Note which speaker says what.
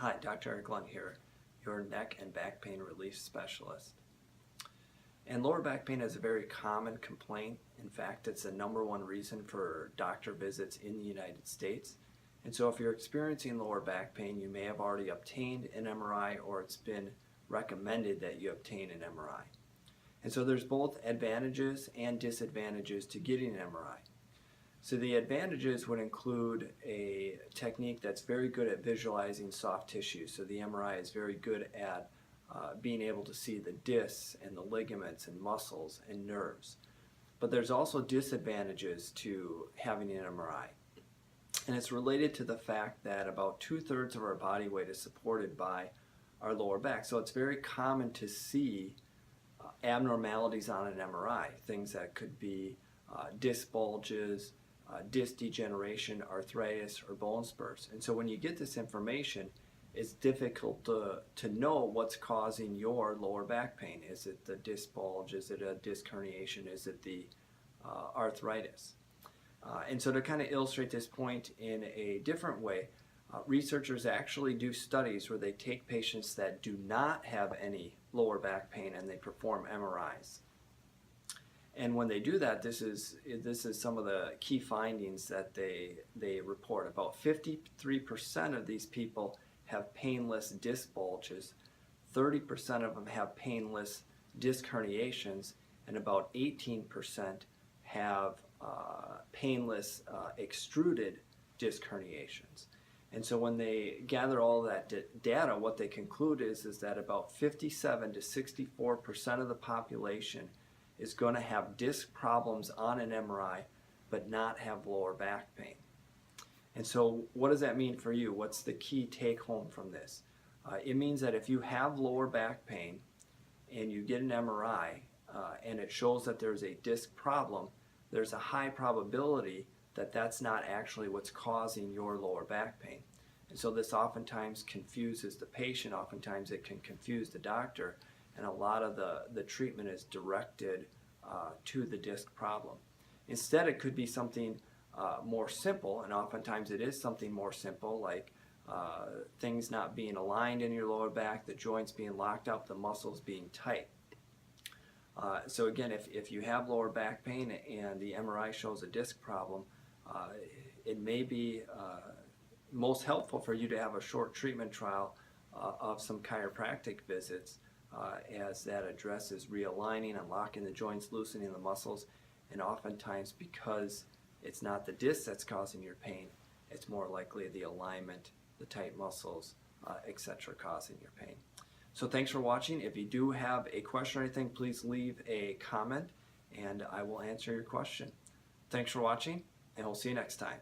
Speaker 1: Hi, Dr. Eric Lund here, your neck and back pain relief specialist. And lower back pain is a very common complaint. In fact, it's the #1 reason for doctor visits in the United States. And so if you're experiencing lower back pain, you may have already obtained an MRI or it's been recommended that you obtain an MRI. And so there's both advantages and disadvantages to getting an MRI. So the advantages would include a technique that's very good at visualizing soft tissue. So the MRI is very good at being able to see the discs and the ligaments and muscles and nerves. But there's also disadvantages to having an MRI. And it's related to the fact that about 2/3 of our body weight is supported by our lower back. So it's very common to see abnormalities on an MRI, things that could be disc bulges, disc degeneration, arthritis, or bone spurs. And so when you get this information, it's difficult to know what's causing your lower back pain. Is it the disc bulge? Is it a disc herniation? Is it the arthritis? And so to kind of illustrate this point in a different way, researchers actually do studies where they take patients that do not have any lower back pain and they perform MRIs. And when they do that, this is some of the key findings that they report. About 53% of these people have painless disc bulges, 30% of them have painless disc herniations, and about 18% have painless extruded disc herniations. And so when they gather all that data, what they conclude is that about 57 to 64% of the population is going to have disc problems on an MRI but not have lower back pain. And so what does that mean for you? What's the key take home from this? It means that if you have lower back pain and you get an MRI and it shows that there's a disc problem, there's a high probability that that's not actually what's causing your lower back pain. And so this oftentimes confuses the patient, oftentimes it can confuse the doctor, and a lot of the treatment is directed to the disc problem. Instead, it could be something more simple, and oftentimes it is something more simple, like things not being aligned in your lower back, the joints being locked up, the muscles being tight. So again, if you have lower back pain and the MRI shows a disc problem, it may be most helpful for you to have a short treatment trial of some chiropractic visits as that addresses realigning, unlocking the joints, loosening the muscles, and oftentimes because it's not the disc that's causing your pain, it's more likely the alignment, the tight muscles, etc. causing your pain. So thanks for watching. If you do have a question or anything, please leave a comment and I will answer your question. Thanks for watching, and we'll see you next time.